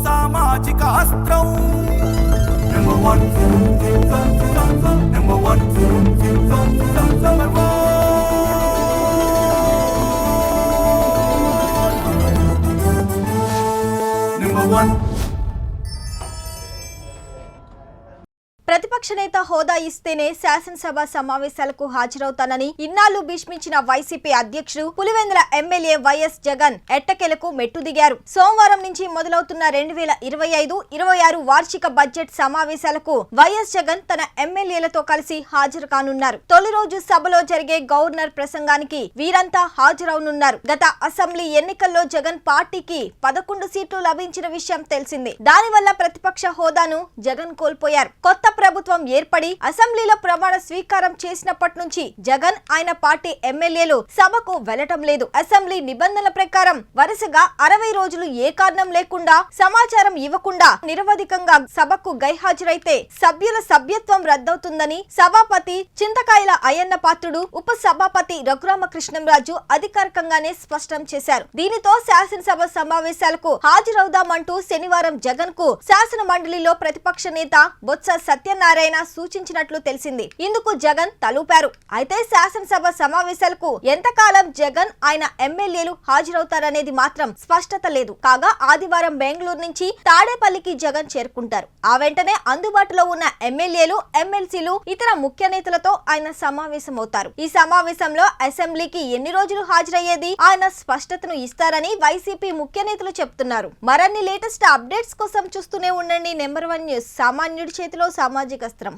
సామాజిక అస్త్రం number one number one number one. ప్రతిపక్ష నేత హోదా ఇస్తేనే శాసనసభ సమావేశాలకు హాజరవుతానని ఇన్నాళ్లు భీష్మించిన వైసీపీ అధ్యక్షుడు పులివెందుల ఎమ్మెల్యే వైఎస్ జగన్ ఎట్టకేలకు మెట్టు దిగారు. సోమవారం నుంచి మొదలవుతున్న 2025-26 వార్షిక బడ్జెట్ సమావేశాలకు వైఎస్ జగన్ తన ఎమ్మెల్యేలతో కలిసి హాజరు కానున్నారు. తొలి రోజు సభలో జరిగే గవర్నర్ ప్రసంగానికి వీరంతా హాజరవునున్నారు. గత అసెంబ్లీ ఎన్నికల్లో జగన్ పార్టీకి 11 సీట్లు లభించిన విషయం తెలిసిందే. దానివల్ల ప్రతిపక్ష హోదాను జగన్ కోల్పోయారు. కొత్త ప్రభుత్వం ఏర్పడి అసెంబ్లీలో ప్రమాణ స్వీకారం చేసినప్పటి నుంచి జగన్ ఆయన పార్టీ ఎమ్మెల్యేలు సభకు వెళ్లటం లేదు. అసెంబ్లీ నిబంధనల ప్రకారం వరుసగా 60 రోజులు ఏ కారణం లేకుండా సమాచారం ఇవ్వకుండా నిరవధికంగా సభకు గైహాజరైతే సభ్యుల సభ్యత్వం రద్దవుతుందని సభాపతి చింతకాయల అయ్యన్న పాత్రుడు, ఉప సభాపతి రఘురామకృష్ణంరాజు అధికారికంగానే స్పష్టం చేశారు. దీనితో శాసనసభ సమావేశాలకు హాజరవుదామంటూ శనివారం జగన్ కు శాసన మండలిలో ప్రతిపక్ష నేత బొత్స సత్యనారాయణ సూచించినట్లు తెలిసింది. ఇందుకు జగన్ తలూపారు. అయితే శాసనసభ సమావేశాలకు ఎంతకాలం జగన్ ఆయన ఎమ్మెల్యేలు హాజరవుతారనేది మాత్రం స్పష్టత లేదు. కాగా ఆదివారం బెంగళూరు నుంచి తాడేపల్లికి జగన్ చేరుకుంటారు. ఆ వెంటనే అందుబాటులో ఉన్న ఎమ్మెల్యేలు, ఎమ్మెల్సీలు, ఇతర ముఖ్య నేతలతో ఆయన సమావేశమవుతారు. ఈ సమావేశంలో అసెంబ్లీకి ఎన్ని రోజులు హాజరయ్యేది ఆయన స్పష్టతను ఇస్తారని వైసీపీ ముఖ్య నేతలు చెప్తున్నారు. మరిన్ని లేటెస్ట్ అప్డేట్స్ కోసం చూస్తూనే ఉండండి నెంబర్ 1 న్యూస్. సామాన్యుడి చేతిలో సామాజిక అస్త్రం.